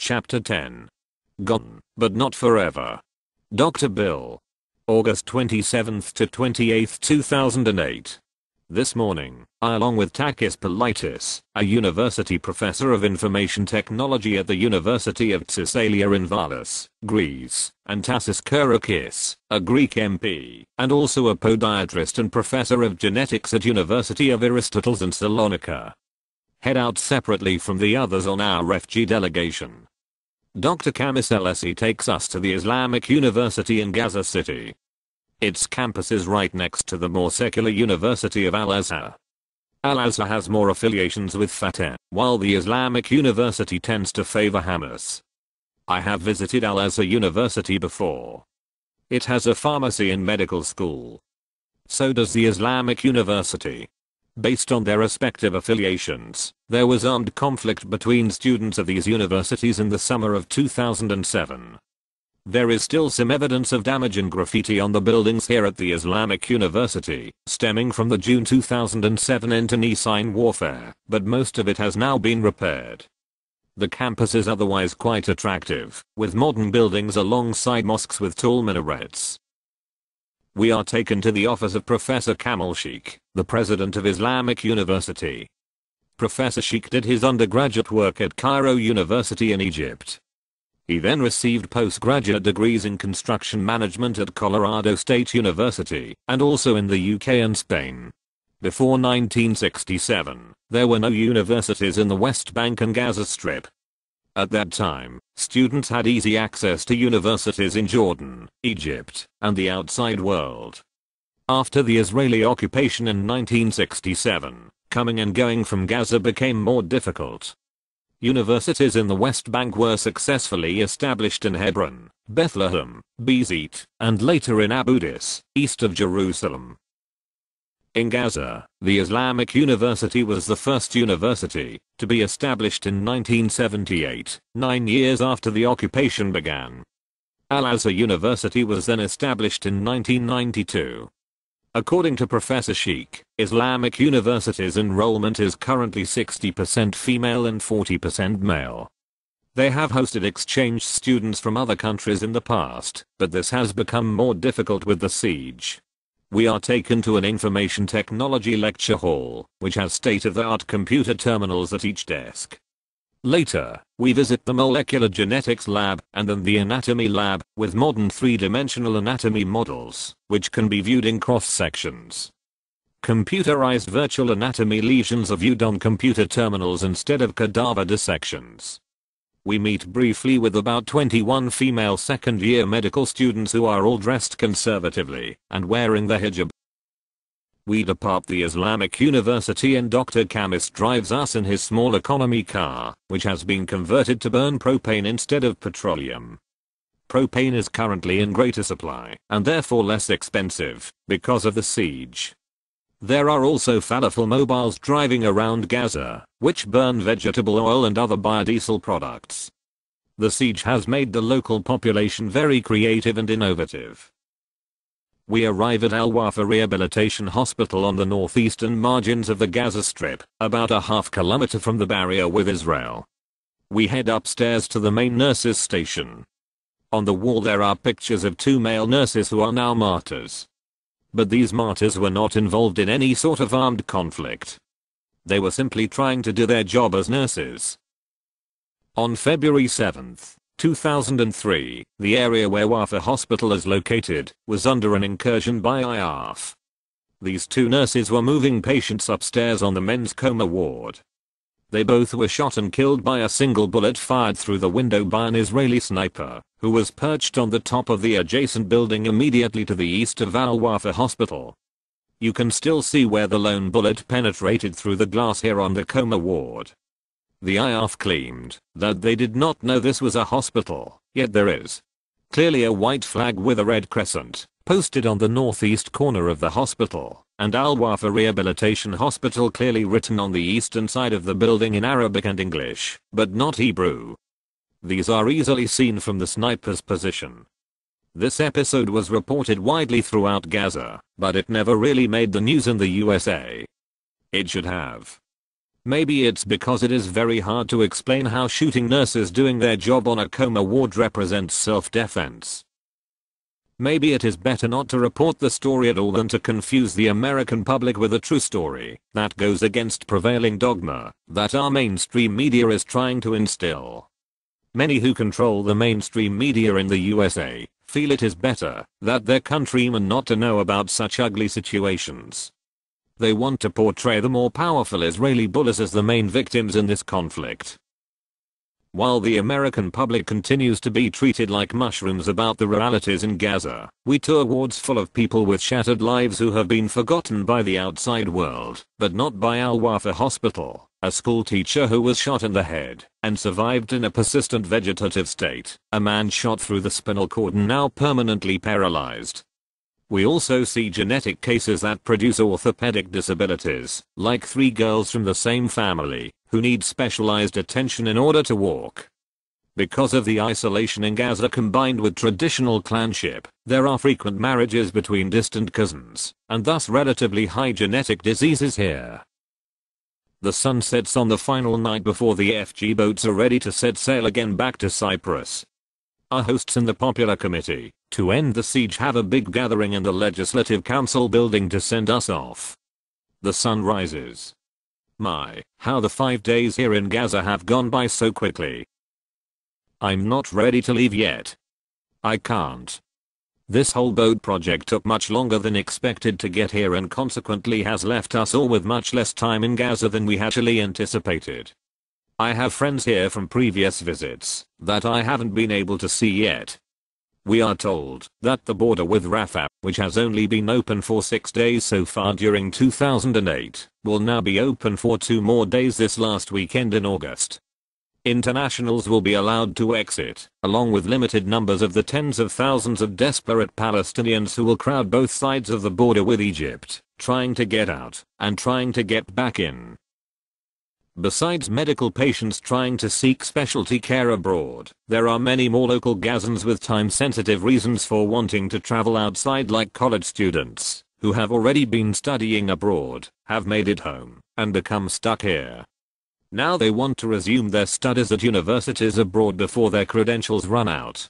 Chapter 10. Gone, but not forever. Dr. Bill. August 27th to 28th, 2008. This morning, I along with Takis Politis, a university professor of information technology at the University of Thessalia in Valis, Greece, and Tassis Kourakis, a Greek MP, and also a podiatrist and professor of genetics at University of Aristoteles in Salonika, head out separately from the others on our refugee delegation. Dr. Kamis Elesi takes us to the Islamic University in Gaza City. Its campus is right next to the more secular University of Al-Azhar. Al-Azhar has more affiliations with Fatah, while the Islamic University tends to favor Hamas. I have visited Al-Azhar University before. It has a pharmacy and medical school. So does the Islamic University. Based on their respective affiliations, there was armed conflict between students of these universities in the summer of 2007. There is still some evidence of damage and graffiti on the buildings here at the Islamic University, stemming from the June 2007 internecine warfare, but most of it has now been repaired. The campus is otherwise quite attractive, with modern buildings alongside mosques with tall minarets. We are taken to the office of Professor Kamal Sheikh, the president of Islamic University. Professor Sheikh did his undergraduate work at Cairo University in Egypt. He then received postgraduate degrees in construction management at Colorado State University, and also in the UK and Spain. Before 1967, there were no universities in the West Bank and Gaza Strip. At that time, students had easy access to universities in Jordan, Egypt, and the outside world. After the Israeli occupation in 1967, coming and going from Gaza became more difficult. Universities in the West Bank were successfully established in Hebron, Bethlehem, Bezit, and later in Abu Dis, east of Jerusalem. In Gaza, the Islamic University was the first university to be established in 1978, 9 years after the occupation began. Al-Azhar University was then established in 1992. According to Professor Sheikh, Islamic University's enrollment is currently 60% female and 40% male. They have hosted exchange students from other countries in the past, but this has become more difficult with the siege. We are taken to an information technology lecture hall, which has state-of-the-art computer terminals at each desk. Later, we visit the molecular genetics lab and then the anatomy lab, with modern three-dimensional anatomy models, which can be viewed in cross-sections. Computerized virtual anatomy lesions are viewed on computer terminals instead of cadaver dissections. We meet briefly with about 21 female second-year medical students who are all dressed conservatively and wearing the hijab. We depart the Islamic University and Dr. Kamis drives us in his small economy car, which has been converted to burn propane instead of petroleum. Propane is currently in greater supply, and therefore less expensive, because of the siege. There are also falafel mobiles driving around Gaza, which burn vegetable oil and other biodiesel products. The siege has made the local population very creative and innovative. We arrive at Al-Wafa Rehabilitation Hospital on the northeastern margins of the Gaza Strip, about a half-kilometer from the barrier with Israel. We head upstairs to the main nurses' station. On the wall there are pictures of 2 male nurses who are now martyrs. But these martyrs were not involved in any sort of armed conflict. They were simply trying to do their job as nurses. On February 7th, 2003, the area where Wafa Hospital is located was under an incursion by IAF. These 2 nurses were moving patients upstairs on the men's coma ward. They both were shot and killed by a single bullet fired through the window by an Israeli sniper, who was perched on the top of the adjacent building immediately to the east of Al-Wafa Hospital. You can still see where the lone bullet penetrated through the glass here on the coma ward. The IAF claimed that they did not know this was a hospital, yet there is clearly a white flag with a red crescent posted on the northeast corner of the hospital, and Al-Wafa Rehabilitation Hospital clearly written on the eastern side of the building in Arabic and English, but not Hebrew. These are easily seen from the sniper's position. This episode was reported widely throughout Gaza, but it never really made the news in the USA. It should have. Maybe it's because it is very hard to explain how shooting nurses doing their job on a coma ward represents self-defense. Maybe it is better not to report the story at all than to confuse the American public with a true story that goes against prevailing dogma that our mainstream media is trying to instill. Many who control the mainstream media in the USA feel it is better that their countrymen not to know about such ugly situations. They want to portray the more powerful Israeli bullets as the main victims in this conflict. While the American public continues to be treated like mushrooms about the realities in Gaza, we tour wards full of people with shattered lives who have been forgotten by the outside world, but not by Al Wafa Hospital, a school teacher who was shot in the head and survived in a persistent vegetative state, a man shot through the spinal cord and now permanently paralyzed. We also see genetic cases that produce orthopedic disabilities, like 3 girls from the same family, who need specialized attention in order to walk. Because of the isolation in Gaza combined with traditional clanship, there are frequent marriages between distant cousins, and thus relatively high genetic diseases here. The sun sets on the final night before the FG boats are ready to set sail again back to Cyprus. Our hosts in the Popular Committee, to end the siege, have a big gathering in the Legislative Council building to send us off. The sun rises. My, how the 5 days here in Gaza have gone by so quickly. I'm not ready to leave yet. I can't. This whole boat project took much longer than expected to get here and consequently has left us all with much less time in Gaza than we actually anticipated. I have friends here from previous visits that I haven't been able to see yet. We are told that the border with Rafah, which has only been open for 6 days so far during 2008, will now be open for 2 more days this last weekend in August. Internationals will be allowed to exit, along with limited numbers of the tens of thousands of desperate Palestinians who will crowd both sides of the border with Egypt, trying to get out and trying to get back in. Besides medical patients trying to seek specialty care abroad, there are many more local Gazans with time-sensitive reasons for wanting to travel outside, like college students, who have already been studying abroad, have made it home, and become stuck here. Now they want to resume their studies at universities abroad before their credentials run out.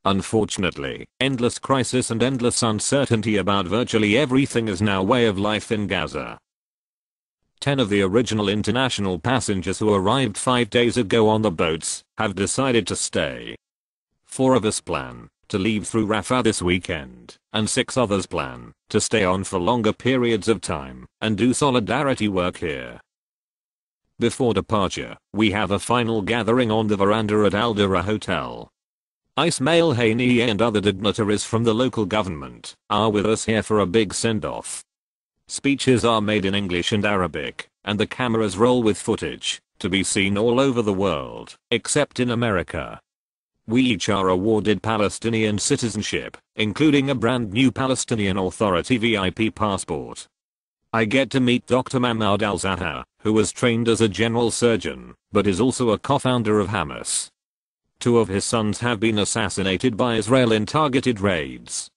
Unfortunately, endless crisis and endless uncertainty about virtually everything is now way of life in Gaza. 10 of the original international passengers who arrived 5 days ago on the boats have decided to stay. 4 of us plan to leave through Rafah this weekend, and 6 others plan to stay on for longer periods of time and do solidarity work here. Before departure, we have a final gathering on the veranda at Al Dura Hotel. Ismail Haniyeh and other dignitaries from the local government are with us here for a big send-off. Speeches are made in English and Arabic, and the cameras roll with footage to be seen all over the world, except in America. We each are awarded Palestinian citizenship, including a brand new Palestinian Authority VIP passport. I get to meet Dr. Mahmoud Al-Zahar, who was trained as a general surgeon, but is also a co-founder of Hamas. 2 of his sons have been assassinated by Israel in targeted raids.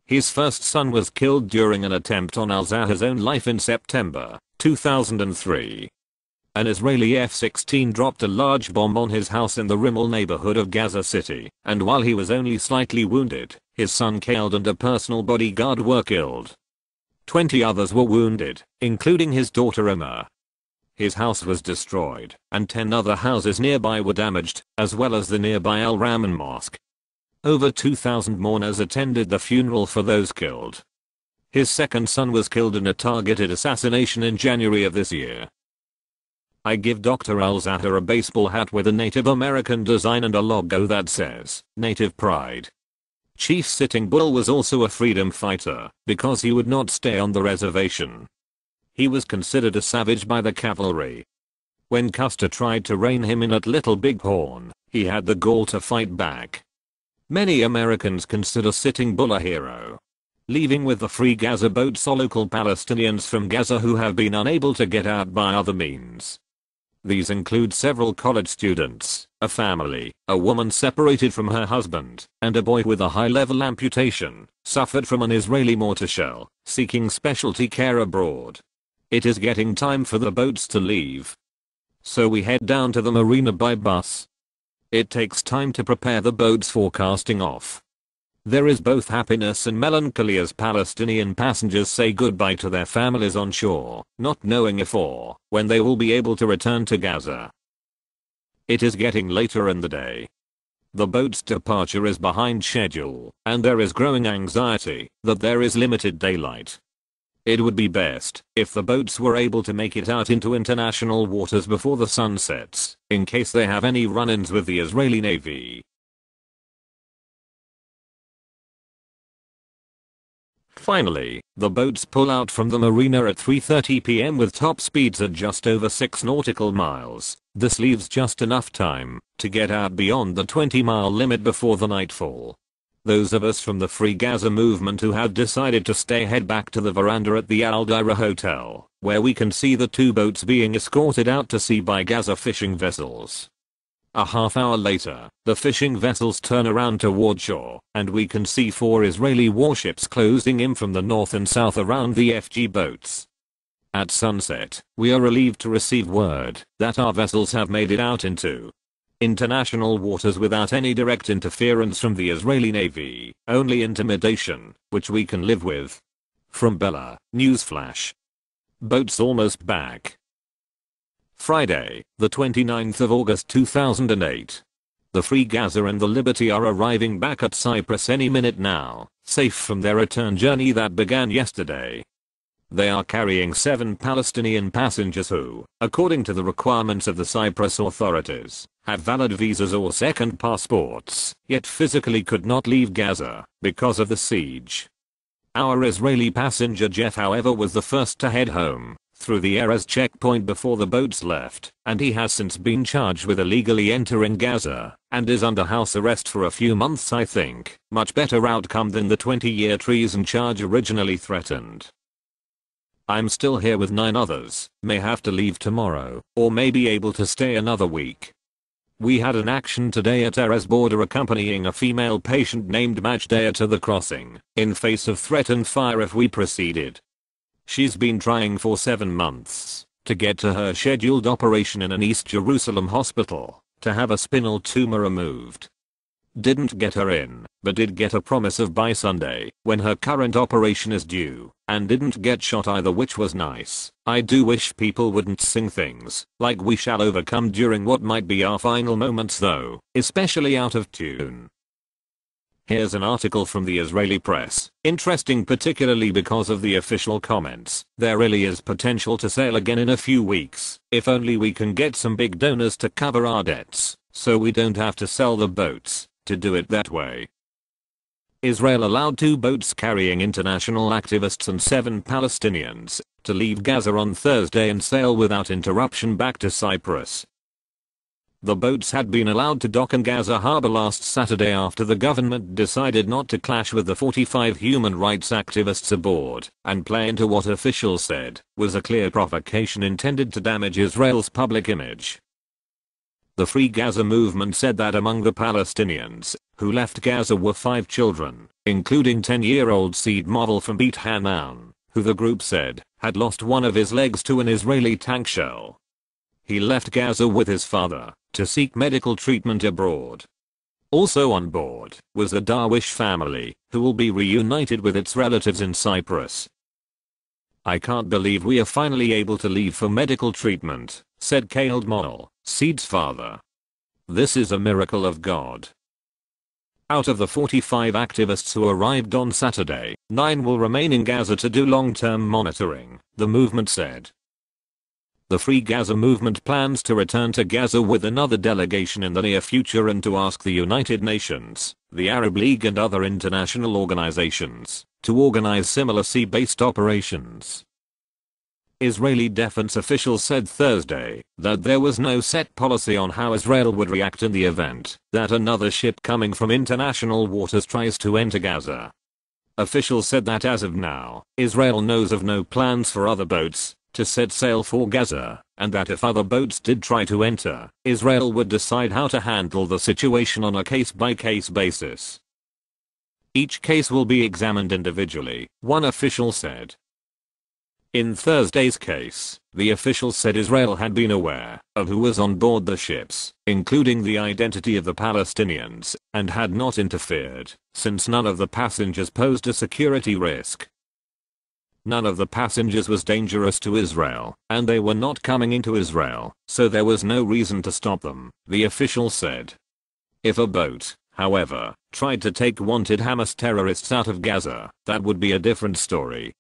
His first son was killed during an attempt on Al-Zahar's own life in September 2003. An Israeli F-16 dropped a large bomb on his house in the Rimmel neighborhood of Gaza City, and while he was only slightly wounded, his son killed and a personal bodyguard were killed. 20 others were wounded, including his daughter Emma. His house was destroyed, and 10 other houses nearby were damaged, as well as the nearby Al Rahman Mosque. Over 2,000 mourners attended the funeral for those killed. His second son was killed in a targeted assassination in January of this year. I give Dr. Al-Zahar a baseball hat with a Native American design and a logo that says, Native Pride. Chief Sitting Bull was also a freedom fighter, because he would not stay on the reservation. He was considered a savage by the cavalry. When Custer tried to rein him in at Little Bighorn, he had the gall to fight back. Many Americans consider Sitting Bull a hero. Leaving with the Free Gaza boat saw local Palestinians from Gaza who have been unable to get out by other means. These include several college students, a family, a woman separated from her husband, and a boy with a high-level amputation, suffered from an Israeli mortar shell, seeking specialty care abroad. It is getting time for the boats to leave. So we head down to the marina by bus. It takes time to prepare the boats for casting off. There is both happiness and melancholy as Palestinian passengers say goodbye to their families on shore, not knowing if or when they will be able to return to Gaza. It is getting later in the day. The boat's departure is behind schedule, and there is growing anxiety that there is limited daylight. It would be best if the boats were able to make it out into international waters before the sun sets, in case they have any run-ins with the Israeli Navy. Finally, the boats pull out from the marina at 3:30 p.m. with top speeds at just over 6 nautical miles. This leaves just enough time to get out beyond the 20-mile limit before the nightfall. Those of us from the Free Gaza movement who have decided to stay head back to the veranda at the Al Daira Hotel, where we can see the 2 boats being escorted out to sea by Gaza fishing vessels. A half hour later, the fishing vessels turn around toward shore, and we can see 4 Israeli warships closing in from the north and south around the FG boats. At sunset, we are relieved to receive word that our vessels have made it out into international waters without any direct interference from the Israeli Navy, only intimidation, which we can live with. From Bella, newsflash. Boats almost back. Friday, the 29th of August 2008. The Free Gaza and the Liberty are arriving back at Cyprus any minute now, safe from their return journey that began yesterday. They are carrying 7 Palestinian passengers who, according to the requirements of the Cyprus authorities, have valid visas or second passports, yet physically could not leave Gaza because of the siege. Our Israeli passenger Jeff, however, was the first to head home through the Erez checkpoint before the boats left, and he has since been charged with illegally entering Gaza and is under house arrest for a few months, I think. Much better outcome than the 20-year treason charge originally threatened. I'm still here with 9 others, may have to leave tomorrow, or may be able to stay another week. We had an action today at Erez border accompanying a female patient named Majdea to the crossing, in face of threatened fire if we proceeded. She's been trying for 7 months to get to her scheduled operation in an East Jerusalem hospital to have a spinal tumor removed. Didn't get her in, but did get a promise of by Sunday, when her current operation is due, and didn't get shot either, which was nice. I do wish people wouldn't sing things like "We shall overcome" during what might be our final moments though, especially out of tune. Here's an article from the Israeli press, interesting particularly because of the official comments. There really is potential to sail again in a few weeks, if only we can get some big donors to cover our debts, so we don't have to sell the boats to do it that way. Israel allowed 2 boats carrying international activists and 7 Palestinians to leave Gaza on Thursday and sail without interruption back to Cyprus. The boats had been allowed to dock in Gaza harbor last Saturday after the government decided not to clash with the 45 human rights activists aboard and play into what officials said was a clear provocation intended to damage Israel's public image. The Free Gaza movement said that among the Palestinians who left Gaza were 5 children, including 10-year-old Seed model from Beit Hanan, who the group said had lost one of his legs to an Israeli tank shell. He left Gaza with his father to seek medical treatment abroad. Also on board was the Darwish family, who will be reunited with its relatives in Cyprus. "I can't believe we are finally able to leave for medical treatment," said Khaled Moal, Seed's father. "This is a miracle of God." Out of the 45 activists who arrived on Saturday, 9 will remain in Gaza to do long-term monitoring, the movement said. The Free Gaza movement plans to return to Gaza with another delegation in the near future and to ask the United Nations, the Arab League and other international organizations to organize similar sea-based operations. Israeli defense officials said Thursday that there was no set policy on how Israel would react in the event that another ship coming from international waters tries to enter Gaza. Officials said that as of now, Israel knows of no plans for other boats to set sail for Gaza, and that if other boats did try to enter, Israel would decide how to handle the situation on a case-by-case basis. Each case will be examined individually, one official said. In Thursday's case, the officials said Israel had been aware of who was on board the ships, including the identity of the Palestinians, and had not interfered, since none of the passengers posed a security risk. None of the passengers was dangerous to Israel, and they were not coming into Israel, so there was no reason to stop them, the official said. If a boat, however, tried to take wanted Hamas terrorists out of Gaza, that would be a different story,